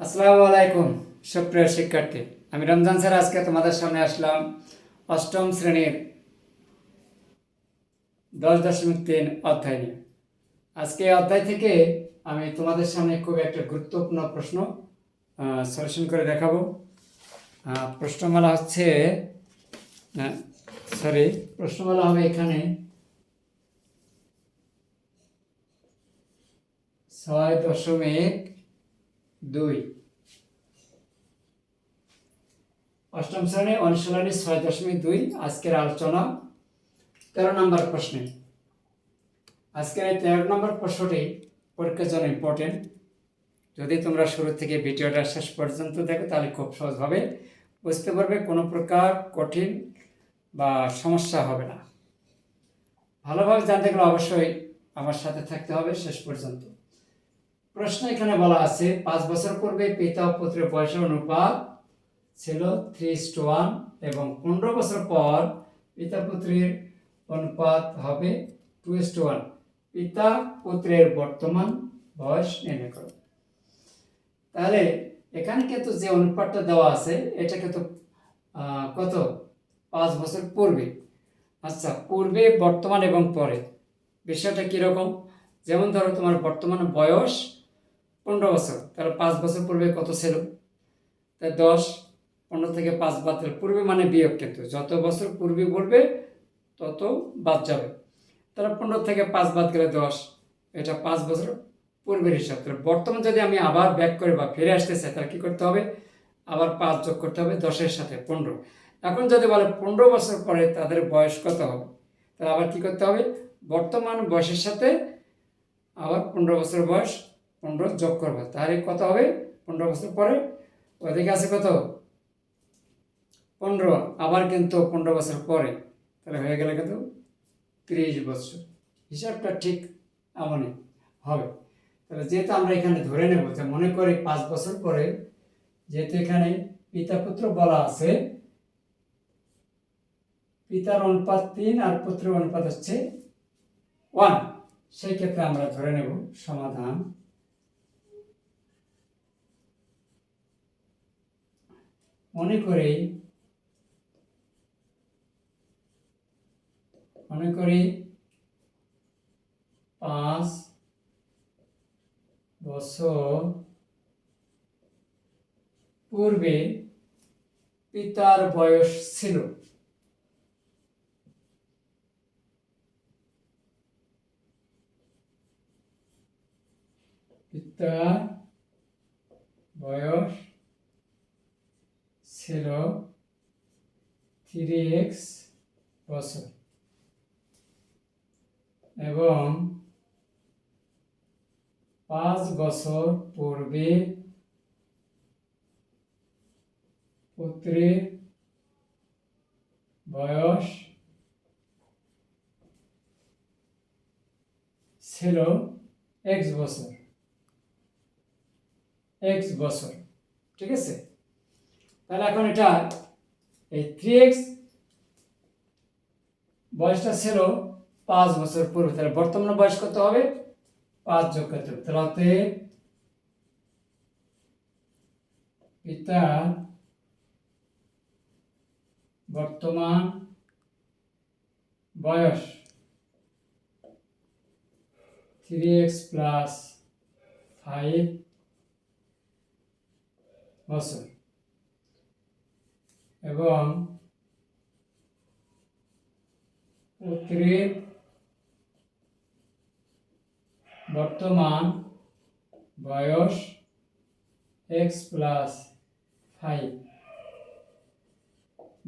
আসসালামু আলাইকুম সুপ্রিয় শিক্ষার্থী, আমি রমজান স্যার আজকে তোমাদের সামনে আসলাম অষ্টম শ্রেণীর 10.3 অধ্যায় নিয়ে। আজকে এই অধ্যায় থেকে আমি তোমাদের সামনে খুব একটা গুরুত্বপূর্ণ প্রশ্ন সলিউশন করে দেখাবো। প্রশ্নমালা হচ্ছে প্রশ্নমালা হবে এখানে 6.2 অষ্টম শ্রেণী অনুশীলনী 6.2 আজকের আলোচনা 13 নম্বর প্রশ্নে। আজকের এই 13 নম্বর প্রশ্নটি পরীক্ষার জন্য ইম্পর্টেন্ট। যদি তোমরা শুরু থেকে ভিডিওটা শেষ পর্যন্ত দেখো তাহলে খুব সহজভাবে বুঝতে পারবে, কোনো প্রকার কঠিন বা সমস্যা হবে না। ভালোভাবে জানতে গেলে অবশ্যই আমার সাথে থাকতে হবে শেষ পর্যন্ত। প্রশ্ন এখানে বলা আছে 5 বছর পূর্বে পিতা ও পুত্রের বয়সের অনুপাত ছিল 3:1 এবং 15 বছর পর পিতা পুত্রের অনুপাত হবে 2:1। পিতা পুত্রের বর্তমান বয়স নির্ণয় করো। তাহলে এখানে কিন্তু যে অনুপাতটা দেওয়া আছে এটা কিন্তু কত, 5 বছর পূর্বে। আচ্ছা, পূর্বে, বর্তমান এবং পরে বিষয়টা কীরকম? যেমন ধরো তোমার বর্তমান বয়স 15 বছর, তাহলে 5 বছর পূর্বে কত ছিল? তাই 10, 15 থেকে 5 বাদ দিলে পূর্বে মানে বিয়োগ, কিন্তু যত বছর পূর্বে বলবে তত বাদ যাবে। তাহলে 15 থেকে 5 বাদ গেলে 10, এটা 5 বছর পূর্বের হিসাব। তাহলে বর্তমান যদি আমি আবার ব্যাক করে বা ফিরে আসতে চাই তাহলে কী করতে হবে? আবার 5 যোগ করতে হবে 10-এর সাথে 15। এখন যদি বলে 15 বছর পরে তাদের বয়স কত হবে, তাহলে আবার কী করতে হবে? বর্তমান বয়সের সাথে আবার 15 বছর বয়স 15 যোগ করবে, তাহলে কত হবে? 15 বছর পরে ওদিকে আছে কত? 15, আবার কিন্তু 15 বছর পরে, তাহলে হয়ে গেলে কিন্তু 30 বছর। হিসাবটা ঠিক এমনই হবে। তাহলে যেহেতু আমরা এখানে ধরে নেব যে মনে করি 5 বছর পরে, যেহেতু এখানে পিতা পুত্র বলা আছে, পিতার অনুপাত 3 আর পুত্রের অনুপাত হচ্ছে 1, সেই ক্ষেত্রে আমরা ধরে নেব সমাধান মনে করি 5 বছর পূর্বে পিতার বয়স ছিল পিতার বয়স ছিল 3x বছর এবং 5 বছর পূর্বে পুত্রের বয়স ছিল x বছর। ঠিক আছে? তাহলে এখন এটা এই 3x বয়সটা ছিল 5 বছর পূর্বে, তাহলে বর্তমান বয়স কত হবে? 5 যোগ করতে হবে। তাহলে পিতার বর্তমান বয়স 3x প্লাস 5 বছর এবং পুত্রের বর্তমান বয়স x প্লাস 5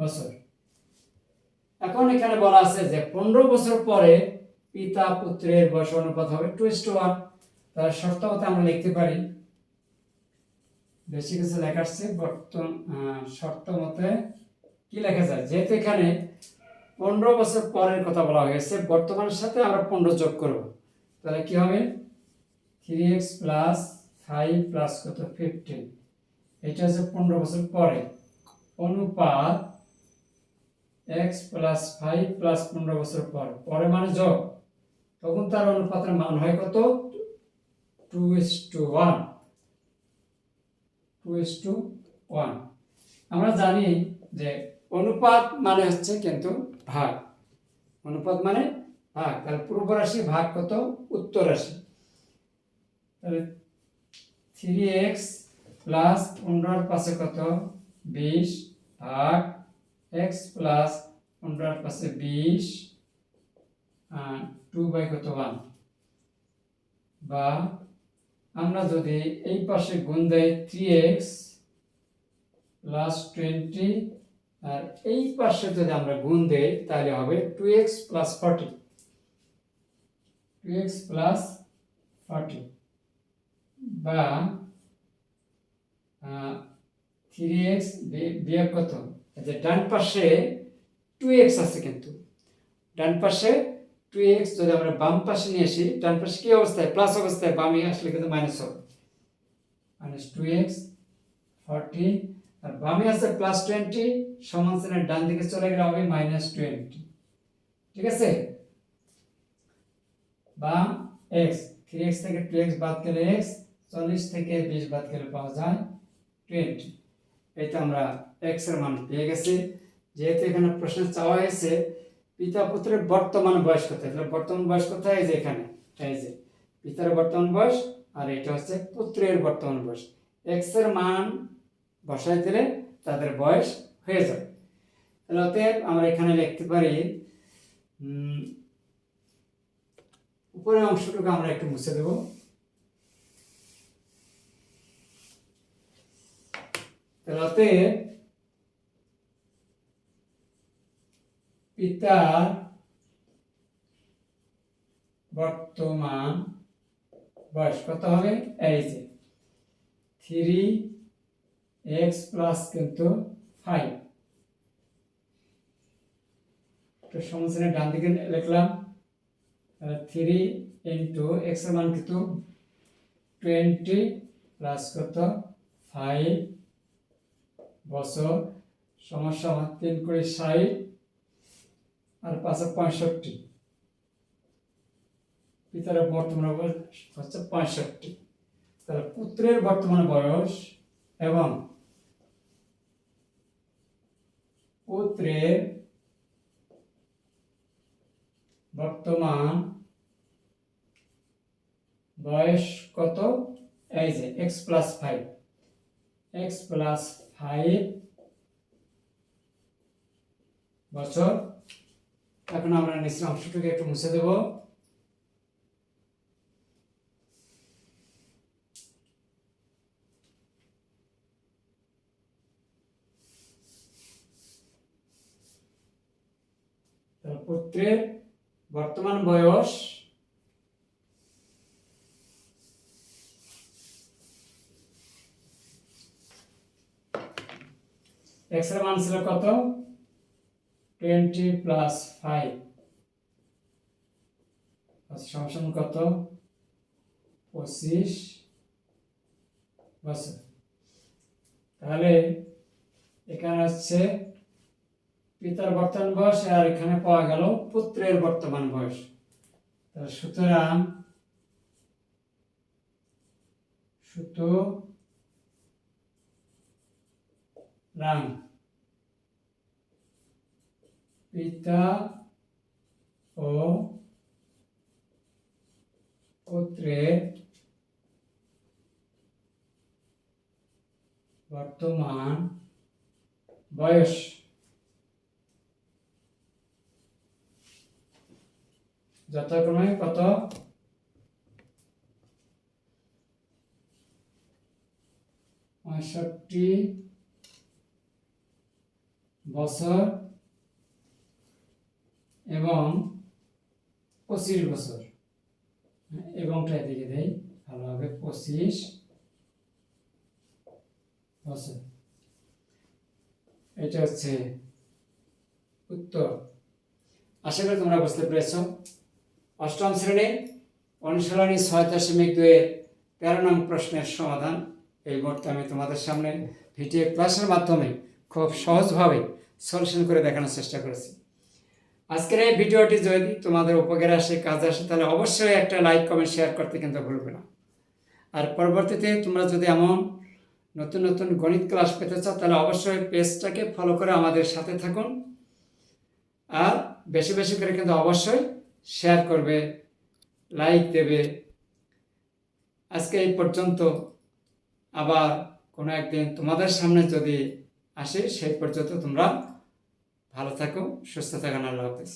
বছর। এখন এখানে বলা আছে যে 15 বছর পরে পিতা পুত্রের বয়স অনুপাত হবে 2:1। তার শর্ত মতে আমরা লিখতে পারি, বেশি কিছু লেখা আসছে, শর্ত মতে কি লেখা যায়? যেহেতু এখানে 15 বছর পরের কথা বলা হয়েছে, বর্তমানের সাথে আমরা 15 যোগ করব, তাহলে কি হবে? 3x প্লাস 5 প্লাস কত 15, এটা হচ্ছে 15 বছর পরে অনুপাত x প্লাস 5 প্লাস 15 বছর পরে মানে যোগ, তখন তার অনুপাতের মান হয় কত? 2:1। 2:1। আমরা জানি যে অনুপাত মানে হচ্ছে কিন্তু ভাগ, অনুপাত মানে ভাগ। তাহলে পূর্ব রাশি ভাগ কত, উত্তর রাশি। তাহলে 3x প্লাস 15 কত 20 ভাগ x প্লাস 15 20 2 কত 1। বা আমরা যদি এই পাশে গুণ দেই 3x প্লাস 20 আর এই পাশে যদি আমরা গুণ দেই তাহলে হবে 2x প্লাস 40, 2x প্লাস 40। বা 3x বিয়োগ কত, যে ডান পাশে 2x আছে, কিন্তু ডান পাশে 2x যদি আমরা বাম পাশে নিয়ে আসি, ডান পাশে কি অবস্থায়, প্লাস অবস্থায়, বামে আসলে কিন্তু মাইনাস হবে, মাইনাস 2x 40। আর বামে আছে প্লাস 20, সমান চিহ্নের ডান দিকে চলে গেলে হবে মাইনাস 20। ঠিক আছে। বা x, 3x থেকে 2x বাদ গেলে x, 40 থেকে 20 বাদ গেলে পাওয়া যায় 20। এই তো আমরা x এর মান পেয়ে গেছি। যেহেতু এখানে প্রশ্ন চাওয়া হয়েছে পিতা পুত্রের বর্তমান বয়স কত, তাহলে বর্তমান বয়স কোথায়, এই যে এখানে, এই যে পিতার বর্তমান বয়স আর এটা হচ্ছে পুত্রের বর্তমান বয়স। x এর মান বসাই দিলে তাদের বয়স হয়ে যাবে। তাহলে অতএব আমরা এখানে লিখতে পারি, উপরের অংশটুকু আমরা একটু মুছে দেব। তাহলে অতএব পিতার বর্তমান বয়স কত হবে, এই যে 3x প্লাস কিন্তু 5, তো সমস্যা ডান দিকে লিখলাম 3 ইন্টু x এর মান কিন্তু 20 প্লাস কত 5 বছর, সমস্যা 3 করে 60 আর 5 65। পিতার বর্তমান বয়স হচ্ছে 65। তাহলে পুত্রের বর্তমান বয়স এবং পুত্রের বর্তমান বয়স কত, এই যে x প্লাস 5, x প্লাস 5 বছর। এখন আমরা নিচের অংশটুকু একটু মুছে দেব। পুত্রের বর্তমান বয়স x এর মান ছিল কত 20 প্লাস 5 সমান কত 25 বছর। তাহলে এখানে হচ্ছে পিতার বর্তমান বয়স আর এখানে পাওয়া গেল পুত্রের বর্তমান বয়স। তাহলে সুতরাং পিতা ও পুত্রের বর্তমান বয়স যথাক্রমে কত 65 বছর এবং 25 বছর। এবংটা এদিকে দেই ভালো হবে 25 বছর। এটা হচ্ছে উত্তর। আশা করি তোমরা বুঝতে পেরেছো। অষ্টম শ্রেণী অনুশীলনী 6.2 13 নং প্রশ্নের সমাধান এই মুহূর্তে আমি তোমাদের সামনে ভিডিও ক্লাসের মাধ্যমে খুব সহজভাবে সলিউশন করে দেখানোর চেষ্টা করেছি। আজকের এই ভিডিওটি যদি তোমাদের উপকারে আসে, কাজে আসে, তাহলে অবশ্যই একটা লাইক কমেন্ট শেয়ার করতে কিন্তু ভুলবে না। আর পরবর্তীতে তোমরা যদি এমন নতুন নতুন গণিত ক্লাস পেতে চাও তাহলে অবশ্যই পেজটাকে ফলো করে আমাদের সাথে থাকুন, আর বেশি বেশি করে কিন্তু অবশ্যই শেয়ার করবে, লাইক দেবে। আজকে এই পর্যন্ত, আবার কোনো একদিন তোমাদের সামনে যদি আসি সেই পর্যন্ত তোমরা ভালো থাকো, সুস্থ থাকুন। আল্লাহ হাফেজ।